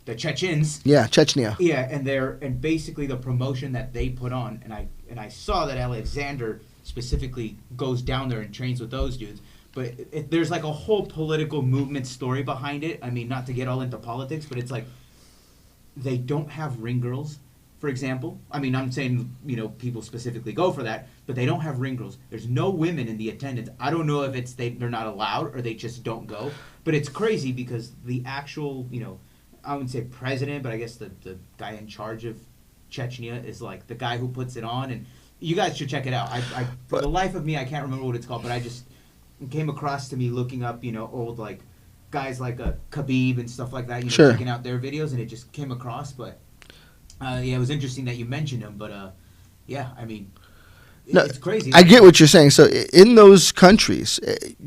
the Chechens. Yeah, Chechnya. Yeah, and basically the promotion that they put on, and I saw that Alexander specifically goes down there and trains with those dudes. But there's like a whole political movement story behind it. I mean, not to get all into politics, but it's like they don't have ring girls, for example. I mean, I'm saying, people specifically go for that, but they don't have ring girls. There's no women in the attendance. I don't know if it's they're not allowed or they just don't go. But it's crazy because the actual, I wouldn't say president, but I guess the guy in charge of Chechnya is like the guy who puts it on. And you guys should check it out. I for the life of me, I can't remember what it's called, but I just came across to me looking up, old like guys like Khabib and stuff like that, Sure. checking out their videos, and it just came across. But yeah, it was interesting that you mentioned him. But yeah, I mean, No, it's crazy. I get what you're saying. So in those countries,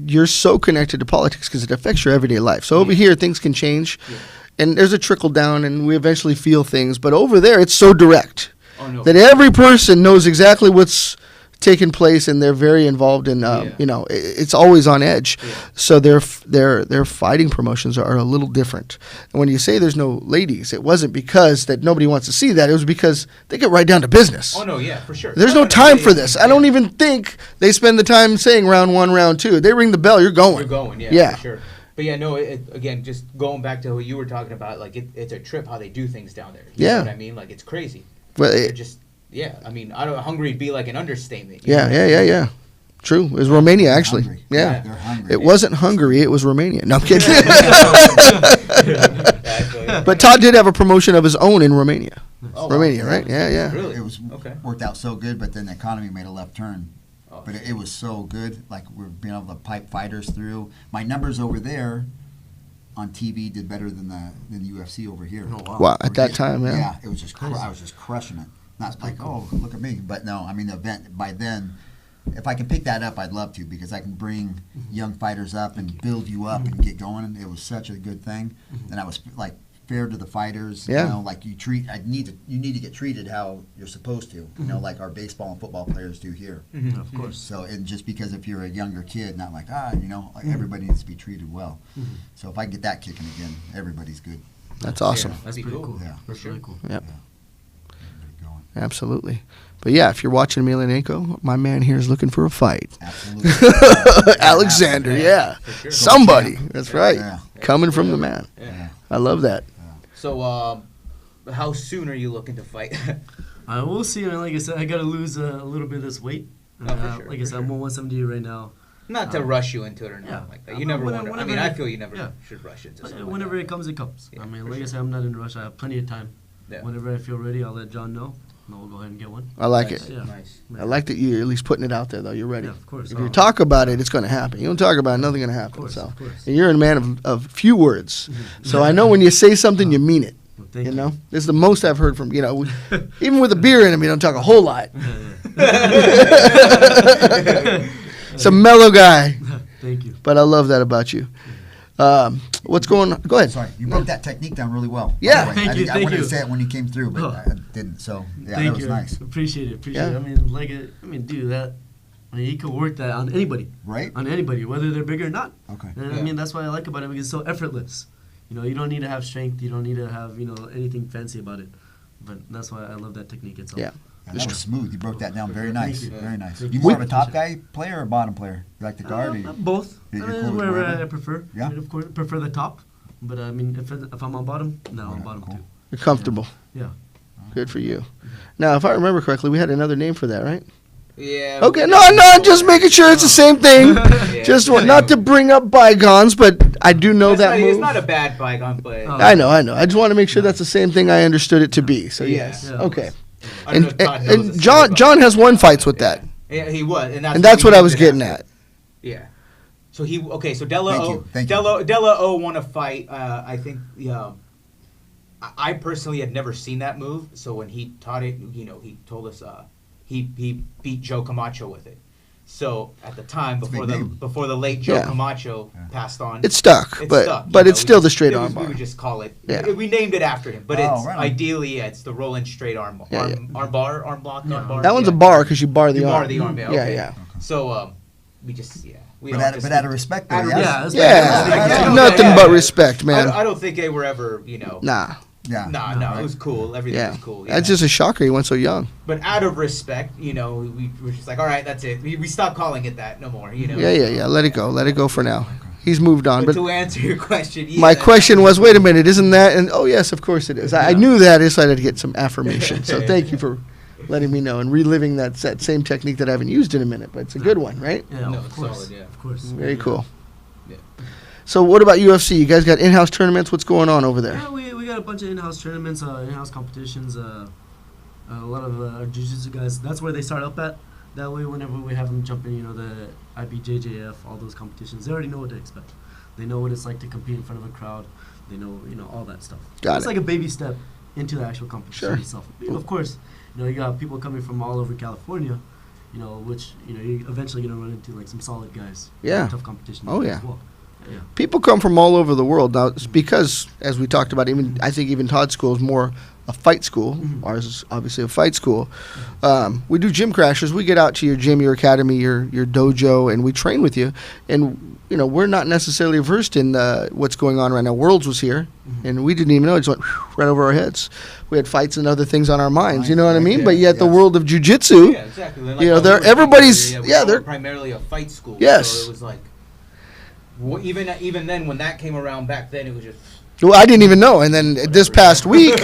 you're so connected to politics because it affects your everyday life. So over Yeah. here, things can change, Yeah. and there's a trickle down, and we eventually feel things. But over there, it's so direct Oh no. that every person knows exactly what's taking place, and they're very involved in. Yeah. It's always on edge. Yeah. So their fighting promotions are a little different. And when you say there's no ladies, it wasn't because that nobody wants to see that. It was because they get right down to business. Oh no, yeah, for sure. There's no time for yeah, this. I don't even think they spend the time saying round one, round two. They ring the bell, you're going. You're going, yeah, Yeah. for sure. But yeah, no, again, just going back to what you were talking about, like it's a trip how they do things down there. You Yeah. know what I mean? Like it's crazy. Well, They're just, yeah. I mean, Hungary would be like an understatement. you yeah, know? yeah. True. It was Romania, actually. Hungry. Yeah. They're hungry. It wasn't Hungary, it was Romania. No, I'm kidding. Exactly. But Todd did have a promotion of his own in Romania. Oh, wow. Romania, right? Yeah, yeah. Really? It was Okay. worked out so good, but then the economy made a left turn. Oh. But it was so good. Like we're being able to pipe fighters through. My numbers over there on TV did better than the UFC over here. Oh, wow. Wow, at that time, yeah. Yeah, it was just I was just crushing it. Not like, oh, look at me, but no, I mean the event by then. If I can pick that up, I'd love to, because I can bring young fighters up and build you up and get going. It was such a good thing, and I was like fair to the fighters. Yeah. You know, like you need to get treated how you're supposed to. You know, like our baseball and football players do here. Of course. So, and just because if you're a younger kid, not like like everybody needs to be treated well. So if I get that kicking again, everybody's good. That's awesome. That'd be Pretty cool. cool. Yeah. That's really cool. Yep. Everybody going. Absolutely. But yeah, if you're watching Emelianenko, my man here is looking for a fight. Absolutely. Alexander, yeah. For sure. Somebody. That's right. Yeah. Coming from the man. Yeah. I love that. So, how soon are you looking to fight? We'll see. I mean, like I said, I gotta lose a little bit of this weight. Oh, for sure, Like I for said, I'm sure. on 170 right now. Not to rush you into it or nothing yeah. like that. You never want to. I mean, I feel you never yeah. should rush into But something. whenever like it comes, it comes. Yeah, I mean, for like I sure. said, I'm not in a rush. I have plenty of time. Yeah. Whenever I feel ready, I'll let John know, and we'll go ahead and get one. I like Nice. it. Yeah. Nice. I like that you're at least putting it out there, though. You're ready. Yeah, of course. If you talk about it, it's going to happen. You don't talk about it, nothing going to Of happen. course, So, of course. and you're a man of few words. So I know when you say something, you mean it. Well, thank You know, this is the most I've heard from even with a beer in him, you don't talk a whole lot. It's a mellow guy, Thank you. but I love that about you. What's going on? Go ahead. Sorry, you broke that technique down really well. Yeah. By the way. Thank you, I thank wanted you. to say it when you came through, but Oh. I didn't. So yeah, Thank that was you. nice. Appreciate it. Appreciate Yeah. it. I mean, dude, that. I mean, he could work that on anybody. Right? On anybody, whether they're big or not. Okay. And I mean, that's what I like about it, because it's so effortless. You know, you don't need to have strength. You don't need to have, anything fancy about it. But that's why I love that technique itself. Yeah. Yeah, that was smooth. You broke that down very nice. Thank you. Very nice. Thank You you. more of a top guy player or bottom player? You like the guard? or you- Both. You're I mean, cool with wherever whatever? I prefer. Yeah. I mean, of course, prefer the top. But I mean, if I'm on bottom, no, I'm Whatever, bottom cool. too. You're comfortable. Yeah. Good for you. Now, if I remember correctly, we had another name for that, right? Yeah. Okay. No, just making sure it's the same thing. Yeah. Just not to bring up bygones, but I do know that It's move. not a bad bygone, but Oh. I know. I just want to make sure that's the same thing I understood it to be. So Yeah. yes, Yeah. okay. I don't know if Todd knows And this John about John it. has won fights with that, Yeah, he was, and and that's what I he was did getting after. at. Yeah. So so Della Thank O, you, thank you. Della O won a fight. I think I personally had never seen that move. So when he taught it, he told us he beat Joe Camacho with it. So at the time, It's a before big the name. before the late Joe Yeah. Camacho passed on, It's stuck, it's but stuck, but you it's know, still we the straight just- arm We bar. would just call it. Yeah. We named it after him, but Oh, it's right on. ideally it's the rolling straight arm Yeah, arm bar, arm block, Yeah. arm bar. That one's a yeah. bar because you bar the You arm. bar the arm, yeah. Okay. Yeah. So we just we But don't out, just- but out of respect, though, Out of yes? Yeah, that's Yeah, Yeah. nothing Yeah. but respect, man. I don't think they were ever, Nah, Yeah. No, it was cool. Everything yeah. was cool. That's just a shocker. He went so young. But out of respect, we were just like, all right, that's it. We stopped calling it that no more. Yeah. Let it go for now. He's moved on. But But to answer your question, yeah, my question was, wait a minute, isn't that? And oh yes, of course it is. I knew that. I decided to get some affirmation. So thank you for letting me know and reliving that same technique that I haven't used in a minute. But it's a good one, right? Yeah, No, of it's course. solid, yeah. Of course. Very cool. Yeah. So what about UFC? You guys got in-house tournaments? What's going on over there? Yeah, we got a bunch of in-house tournaments, in-house competitions. A lot of our jiu-jitsu guys. That's where they start up at. That way, whenever we have them jump in, the IBJJF, all those competitions, they already know what to expect. They know what it's like to compete in front of a crowd. They know, all that stuff. Got It's it. like a baby step into the actual competition Sure. itself. Of course, you got people coming from all over California, which you're eventually gonna run into like some solid guys. Yeah. Tough competition. Oh, as yeah. well. Yeah. People come from all over the world. Now, it's because, as we talked about, I think even Todd's school is more a fight school. Mhm. Ours is obviously a fight school. We do gym crashers. We get out to your gym, your academy, your dojo, and we train with you. And, we're not necessarily versed in what's going on right now. Worlds was here, Mhm. and we didn't even know. It just went right over our heads. We had fights and other things on our minds. You know what I Right, mean? yeah, But yet the yes. world of jiu-jitsu, Yeah, exactly. Like You know, how we they're- were saying everybody's- earlier, yeah, we're they're- primarily a fight school. Yes. So it was like, even then, when that came around back then, it was just. well, I didn't even know. And then this past week,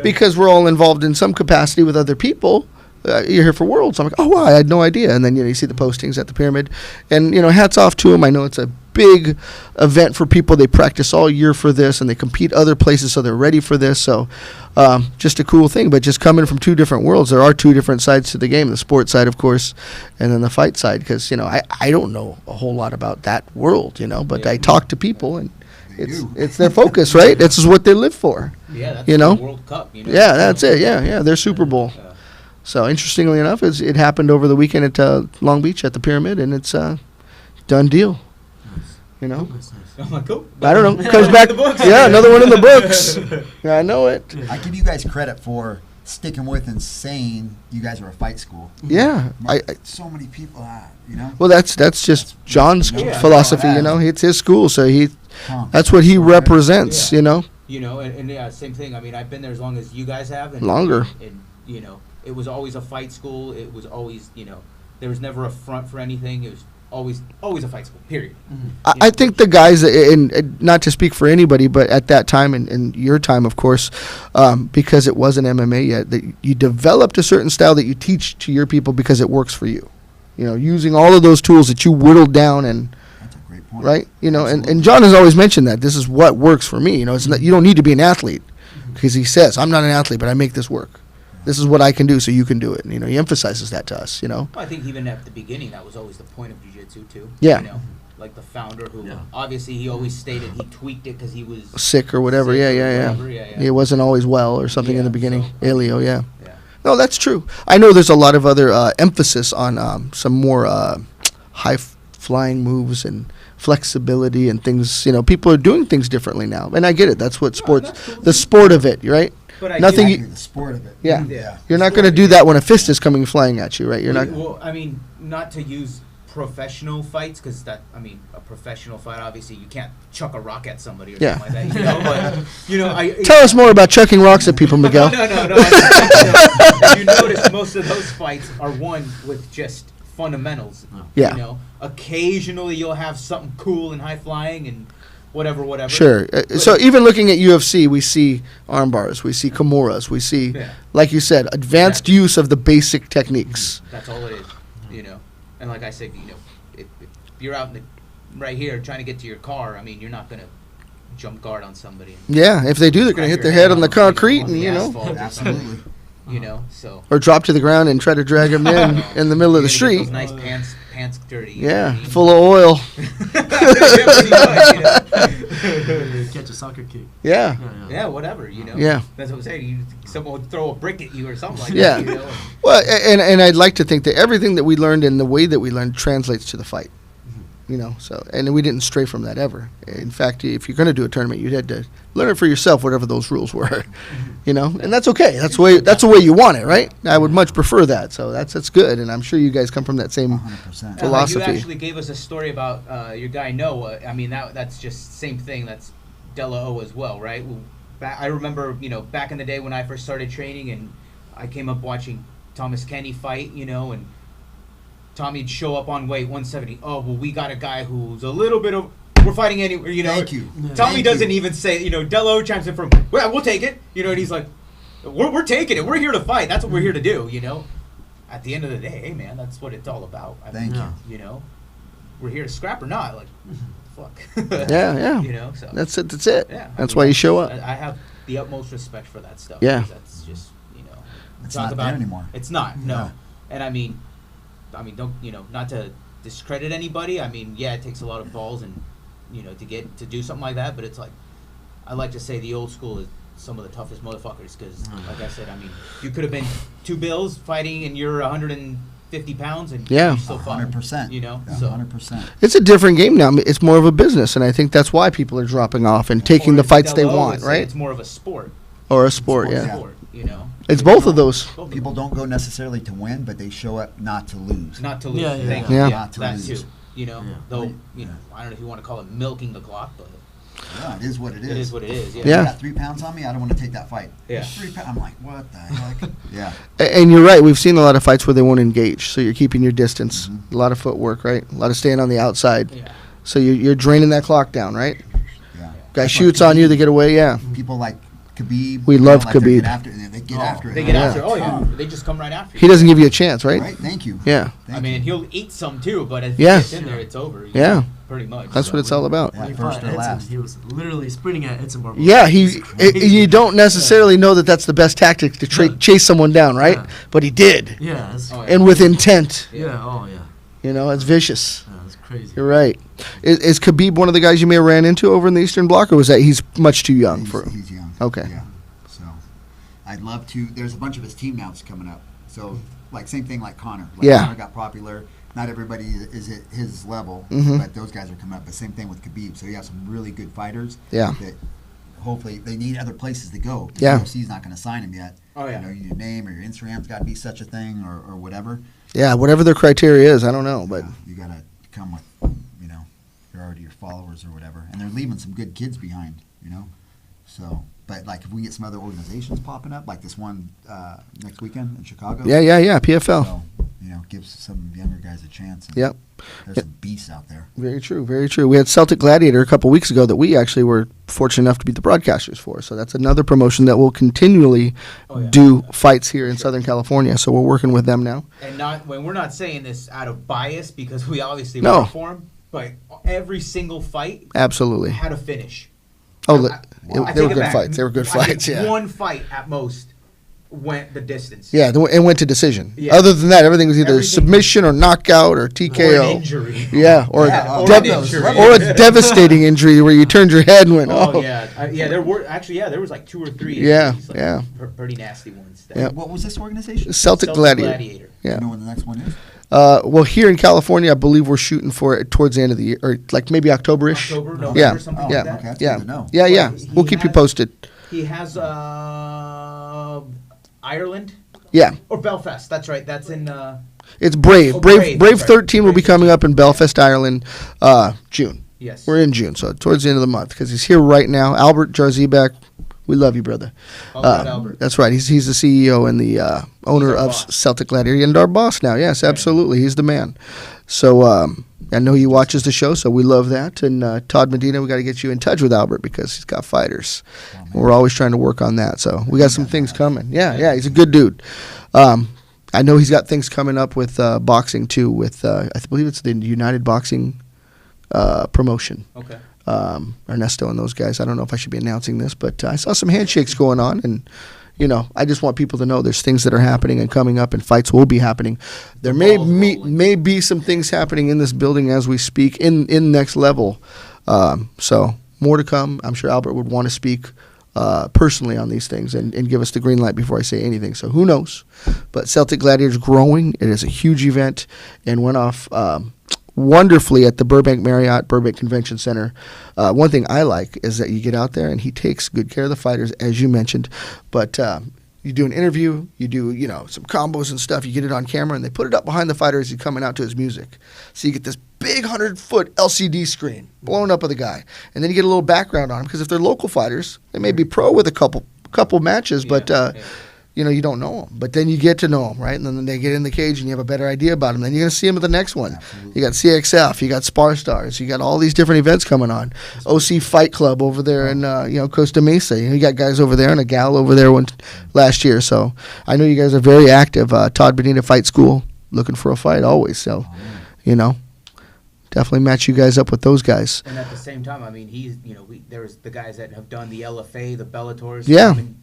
because we're all involved in some capacity with other people, you're here for Worlds. I'm like, oh, wow, I had no idea. And then, you see the postings at the Pyramid. And, hats off to them. I know it's a big event for people. They practice all year for this, and they compete other places, so they're ready for this. So just a cool thing. But just coming from two different worlds, there are two different sides to the game, the sports side, of course, and then the fight side. Because, I don't know a whole lot about that world, but Yeah. I talk to people, and it's their focus, right? This is what they live for. Yeah, that's You know? the World Cup. You know? Yeah, that's it. Yeah, their Super Bowl. Yeah. So interestingly enough, it happened over the weekend at Long Beach at the Pyramid, and it's done deal. You know, Nice, nice. I'm like, cool. I don't know. Comes back. The books. Yeah, another one in the books. Yeah, I know it. I give you guys credit for sticking with and saying you guys are a fight school. Yeah, I So many people, you know. well, that's just John's Yeah. philosophy. Yeah. You know, it's his school, so Punk. that's what he represents. Yeah. You know, You know, and yeah, same thing. I mean, I've been there as long as you guys have. And, Longer. And, you know, it was always a fight school. It was always, you know, there was never a front for anything. It was always a fight school, period. I think the guys, and not to speak for anybody, but at that time and your time, of course, because it wasn't MMA yet, that you developed a certain style that you teach to your people because it works for you. You know, using all of those tools that you whittled down and That's a great point. right. You know, and Absolutely. John has always mentioned that this is what works for me. You know, it's not, you don't need to be an athlete because he says I'm not an athlete, but I make this work. This is what I can do, so you can do it. And, you know, he emphasizes that to us. You know, I think even at the beginning, that was always the point of jiu-jitsu too. Yeah. You know, like the founder who, Yeah. obviously, he always stated he tweaked it because he was sick or whatever. sick Yeah, or yeah. whatever, yeah. It wasn't always well or something in Yeah, the beginning. so, Elio, yeah. Yeah. No, that's true. I know there's a lot of other emphasis on some more high-flying moves and flexibility and things. You know, people are doing things differently now, and I get it. That's what sports, the sport of it, right? But I Nothing do- you- Exactly, the sport of it. Yeah. Yeah. You're not going to do that when a fist is coming flying at you, right? You're not. Well, I mean, not to use professional fights because that, I mean, a professional fight, obviously, you can't chuck a rock at somebody or Yeah. something like that. You know, but you know, Tell us more about chucking rocks at people, Miguel. No. If you notice, most of those fights are won with just fundamentals. Yeah. You know, occasionally you'll have something cool and high flying and whatever. Sure. So even looking at UFC, we see arm bars, we see Kimuras, we see, Yeah. like you said, advanced use of the basic techniques. That's all it is. You know, and like I said, you know, if you're out in the right here trying to get to your car, I mean, you're not gonna jump guard on somebody. And Yeah, if they do, they're going to crack hit their your head on the concrete on and, the you know, asphalt or Absolutely. something, you know, so. or drop to the ground and try to drag them in the middle of the You're gonna get street. those nice pants dirty. You know Yeah, what I mean? full of oil. Yeah, pretty much, you know? Catch a soccer kick. Yeah, Yeah, whatever, you know. Yeah. That's what I'm saying. Someone would throw a brick at you or something like Yeah. that. You know? well, and I'd like to think that everything that we learned and the way that we learned translates to the fight. You know, so and we didn't stray from that ever. In fact, if you're going to do a tournament, you had to learn it for yourself, whatever those rules were. You know, and that's okay. That's the way you want it, right? I would much prefer that. So that's good, and I'm sure you guys come from that same 100%. philosophy. You actually gave us a story about your guy Noah. I mean, that's just same thing. That's Della O as well, right? I remember, you know, back in the day when I first started training, and I came up watching Thomas Kenny fight, you know, and Tommy'd show up on weight 170. Oh, well, we got a guy who's a little bit of. We're fighting anywhere, you know. Thank you. Tommy Thank doesn't you. even say, you know, Delo chimes in from, well, we'll take it, you know, and he's like, we're taking it. We're here to fight. That's what we're here to do, you know. At the end of the day, hey, man, that's what it's all about. I Thank mean, you. You know, we're here to scrap or not. Like, fuck. Yeah. You know, so. That's it. That's it. Yeah. That's why you show up. I have the utmost respect for that stuff. Yeah. 'Cause that's just, you know. It's talk not about there anymore. It's not, no. Yeah. And I mean, don't, you know, not to discredit anybody. I mean, yeah, it takes a lot of balls and, you know, to do something like that. But it's like, I like to say the old school is some of the toughest motherfuckers. Because, like I said, I mean, you could have been 2 bills fighting and you're 150 pounds and Yeah. you still fought. 100%. You know, Yeah, so 100%. It's a different game now. It's more of a business, and I think that's why people are dropping off and taking Or the as fights they Delo would want, say, right? It's more of a sport. Or a sport, Sports, yeah. Sport, you know. It's both of those. Both of People them. don't go necessarily to win, but they show up not to lose. Not to lose. Yeah, yeah, Thank yeah. you. Yeah. Not to that lose. too. You know, Yeah. though, Right. you know, I don't know if you want to call it milking the clock, but Yeah, it is what it is. it is what it is. Yeah. Yeah. You got 3 pounds on me. I don't want to take that fight. Yeah. 3 pounds. I'm like, what the heck? Yeah. And you're right. We've seen a lot of fights where they won't engage, so you're keeping your distance. Mhm. A lot of footwork, right? A lot of staying on the outside. Yeah. So you're draining that clock down, right? Yeah. Guy That's why shoots on you, they get away. Yeah. People like Khabib. We you know, love like they Khabib. Get after, they get after it. They get Yeah. after. Oh yeah. They just come right after you. He doesn't give you a chance, right? Right. Thank you. Yeah. Thank I mean, you. and he'll eat some too, but if Yeah. he gets in there, it's over. you Yeah. know, Pretty much. That's so. what it's all about. Yeah, When he first fought or Edson, last. he was literally sprinting at Edson Barboza. Yeah, crazy. you don't necessarily know that that's the best tactic to chase someone down, right? Yeah. But he did, Yeah. That's, Oh, yeah. and with intent. yeah. Oh yeah. You know, it's vicious. Yeah, it's crazy. You're right. Is Khabib one of the guys you may have ran into over in the Eastern Bloc, or was that he's much too young for? He's young. Okay. Yeah. So, I'd love to. There's a bunch of his team now that's coming up. So, like same thing like Connor. Like Yeah. Connor got popular. Not everybody is at his level, Mhm. but those guys are coming up. But same thing with Khabib. So you have some really good fighters. Yeah. That hopefully they need other places to go. Yeah. UFC's not going to sign him yet. Oh, yeah. You know, your name or your Instagram's got to be such a thing or whatever. Yeah, whatever their criteria is, I don't know, but You got to come with, you know, you're already your followers or whatever, and they're leaving some good kids behind, you know. So, but like if we get some other organizations popping up, like this one next weekend in Chicago. yeah, PFL. So, you know, gives some younger guys a chance. And Yep. There's some beasts out there. Very true, very true. We had Celtic Gladiator a couple weeks ago that we actually were fortunate enough to be the broadcasters for. So that's another promotion that will continually Oh, yeah. do fights here in Southern California. So we're working with them now. And not when we're not saying this out of bias because we obviously No. work for them, but every single fight Absolutely. had a finish. Oh, I they take were it good back. fights. They were good I think fights, yeah. One fight at most went the distance. Yeah, it went to decision. Yeah. Other than that, everything was either Everything- submission or knockout or Or TKO. an injury. Yeah, or, Yeah, a or dev- an injury. or a devastating injury where you turned your head and went, Oh, yeah, there were there was like 2 or 3. Yeah, injuries, like, yeah. pretty nasty ones. that- Yep. What was this organization? Celtic Gladiator. Do Yeah. you know when the next one is? Well, here in California, I believe we're shooting for it towards the end of the year, or like maybe October-ish. October, November, Yeah, something Oh, yeah, like that. okay. That's yeah, good to know. yeah, yeah. He We'll keep you has- posted. He has Ireland Yeah, or Belfast. That's right. That's in. it's Brave. Oh, Brave Brave, that's right. 13 will be Brave coming up in Belfast, Ireland, June. Yes. We're in June, so towards the end of the month, because he's here right now. Albert Jarzebek, we love you, brother. Albert. That's right. He's the CEO and the owner our of boss. Celtic Gladiator and our boss now. Yes, absolutely. He's the man. So I know he watches the show, so we love that. And Todd Medina, we got to get you in touch with Albert because he's got fighters. We're always trying to work on that. So we got some things coming. Yeah, he's a good dude. I know he's got things coming up with boxing too. With I believe it's the United Boxing promotion. Okay. Ernesto and those guys. I don't know if I should be announcing this, but I saw some handshakes going on, and you know, I just want people to know there's things that are happening and coming up, and fights will be happening. There may be some things happening in this building as we speak in Next Level. So more to come. I'm sure Albert would want to speak personally on these things and give us the green light before I say anything. So who knows? But Celtic Gladiator is growing. It is a huge event and went off wonderfully at the Burbank Marriott Burbank Convention Center. One thing I like is that you get out there and he takes good care of the fighters, as you mentioned. But you do an interview, you do some combos and stuff. You get it on camera, and they put it up behind the fighter as he's coming out to his music. So you get this big 100-foot LCD screen blown up of the guy, and then you get a little background on him because if they're local fighters, they may be pro with a couple matches, but. You don't know them, but then you get to know them, right? And then they get in the cage, and you have a better idea about them. Then you're going to see them at the next one. Absolutely. You got CXF, you got Spar Stars, you got all these different events coming on. OC Fight Club over there in Costa Mesa. You got guys over there and a gal over there last year. So I know you guys are very active. Todd Benita Fight School, looking for a fight always. So, definitely match you guys up with those guys. And at the same time, I mean, there's the guys that have done the LFA, the Bellators, Yeah. and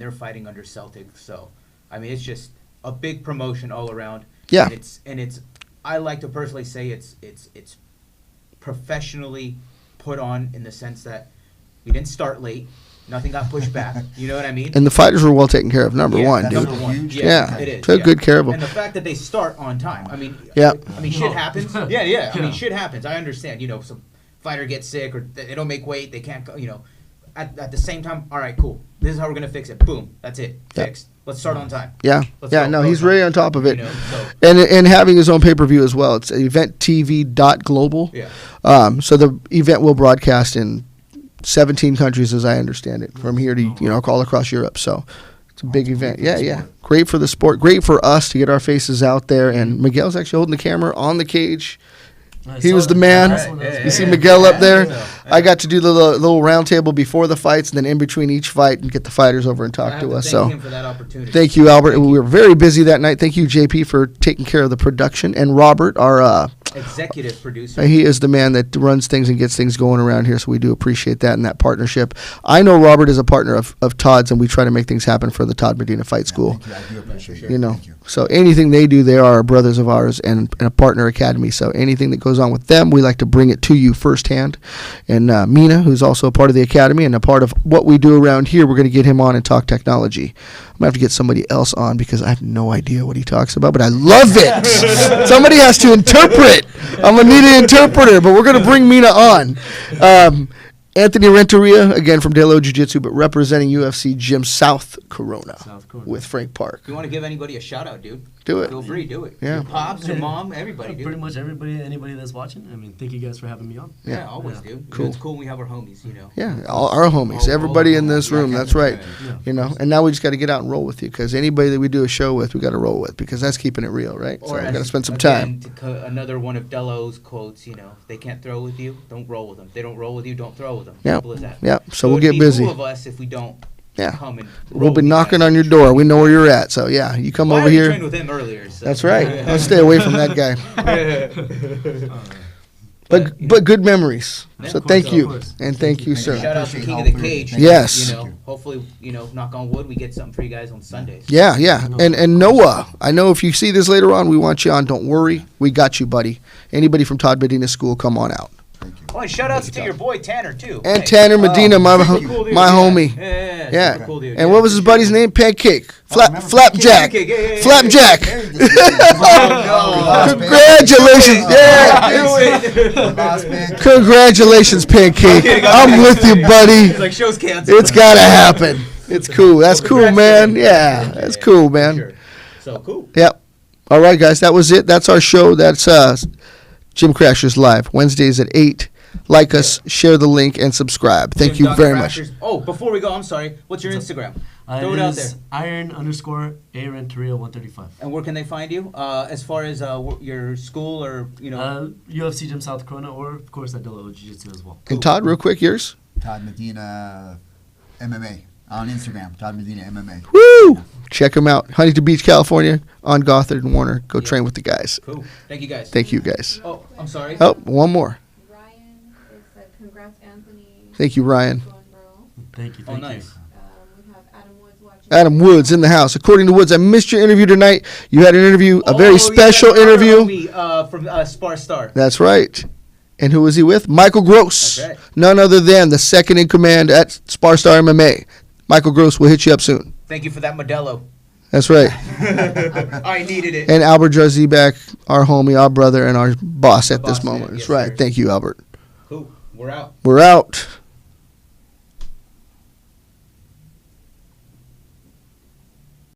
they're fighting under Celtic. So, I mean, it's just a big promotion all around. Yeah. And it's I like to personally say it's professionally put on in the sense that we didn't start late, nothing got pushed back. You know what I mean? And the fighters were well taken care of, number Yeah, one, that's dude. number one. Huge. Yeah, it is. took good care of them. And the fact that they start on time. I mean, Yeah. shit happens. Yeah. I mean, Yeah. shit happens. I understand. Some fighter gets sick or they don't make weight. They can't go. At the same time, all right, cool. This is how we're gonna fix it. Boom. That's it. Yeah. Fixed. Let's start on time. Yeah, Let's yeah, go, no, go he's time. really on top of it. So, And having his own pay-per-view as well. It's eventtv.global. yeah. So the event will broadcast in 17 countries, as I understand it, from here to all across Europe. So it's a big event. Yeah. Great for the sport. Great for us to get our faces out there. And Miguel's actually holding the camera on the cage. He was the man. You see Miguel up there? I got to do the little round table before the fights and then in between each fight and get the fighters over and I talk have to to us. thank So him for that opportunity. thank you, Albert. We were very busy that night. Thank you, JP, for taking care of the production. And Robert, our Executive producer. He is the man that runs things and gets things going around here, so we do appreciate that and that partnership. I know Robert is a partner of Todd's, and we try to make things happen for the Todd Medina Fight School. Thank you. I do appreciate it. You know, Thank you. so anything they do, they are brothers of ours and a partner academy. So anything that goes on with them, we like to bring it to you firsthand. And Mina, who's also a part of the academy and a part of what we do around here, we're going to get him on and talk technology. I'm going to have to get somebody else on because I have no idea what he talks about, but I love it. Somebody has to interpret. I'm going to need an interpreter, but we're going to bring Mina on. Anthony Renteria, again from De La Jiu-Jitsu, but representing UFC Gym South Corona, with Frank Park. If you want to give anybody a shout out, dude, Do it. feel free, do it. Yeah. Your pops, your mom, everybody, dude. Pretty much everybody, anybody that's watching. I mean, thank you guys for having me on. Yeah, always, dude. Cool. It's cool when we have our homies, you know. Yeah, all our homies, All- everybody all in this room. yeah, That's right. Yeah. You know, and now we just got to get out and roll with you because anybody that we do a show with, we got to roll with because that's keeping it real, right? So we got to spend some time. Another one of Delo's quotes, you know, if they can't throw with you, don't roll with them. If they don't roll with you, don't throw with them. Yeah, Simple as that. yeah. So we'll it'd get be busy. Two of us if we don't Yeah. come and We'll roll be with you knocking guys. on your door. We know where you're at. So yeah, you come Well, I over already here. trained with him earlier. So. That's right. I'll stay away from that guy. But good memories. Yeah, So of course, thank of you course. and thank you, Shout sir. out to Appreciate King all of the three. Cage. Thank you. Yes. You know, hopefully, you know, knock on wood, we get something for you guys on Sundays. Yeah, yeah. And Noah, I know if you see this later on, we want you on. Don't worry. We got you, buddy. Anybody from Todd Medina School, come on out. Oh, and shout outs to your boy Tanner too. And Hey. Tanner Medina, my Cool dude, my yeah. homie. Yeah. Yeah. super Cool dude. And yeah, what was for his sure. buddy's name? Pancake. remember Flapjack. Pancake, yeah. Flapjack. Oh, Congratulations. Yeah. Boss man. Congratulations, Pancake. I'm with you, buddy. It's like show's canceled. It's got to happen. It's cool. That's cool, Congrats, man. man. Yeah, that's cool, for man. sure. So cool. Yep. All right, guys. That was it. That's our show. That's Gym Crashers Live. Wednesdays at 8. Like us, share the link, and subscribe. Thank you Dr. very much. Crashers. Oh, before we go, I'm sorry. What's your Instagram? Throw it out there. Iron_A_Renteria135. And where can they find you? As far as your school or, you know. UFC Gym South Corona, or of course at De La Jiu-Jitsu as well. And Todd, real quick, yours? Todd Medina MMA on Instagram. Todd Medina MMA. Woo! Check them out. Huntington Beach, California, on Gothard and Warner. Go train with the guys. Cool. Thank you guys. Thank you, guys. Oh, I'm sorry. Oh, one more. Ryan said, congrats, Anthony. Thank you, Ryan. Going, bro. Thank you. Oh, Thank nice. We have Adam Woods watching. Adam Woods in the house. According to Woods, I missed your interview tonight. You had an interview, a very special interview. From Spar Star. That's right. And who was he with? Michael Gross. That's right. None other than the second in command at Sparstar MMA. Michael Gross will hit you up soon. Thank you for that Modelo. That's right. I needed it. And Albert Jarzibak, our homie, our brother, and our boss at this Boss man, moment. That's yes, right. sir. Thank you, Albert. Cool. We're out. We're out.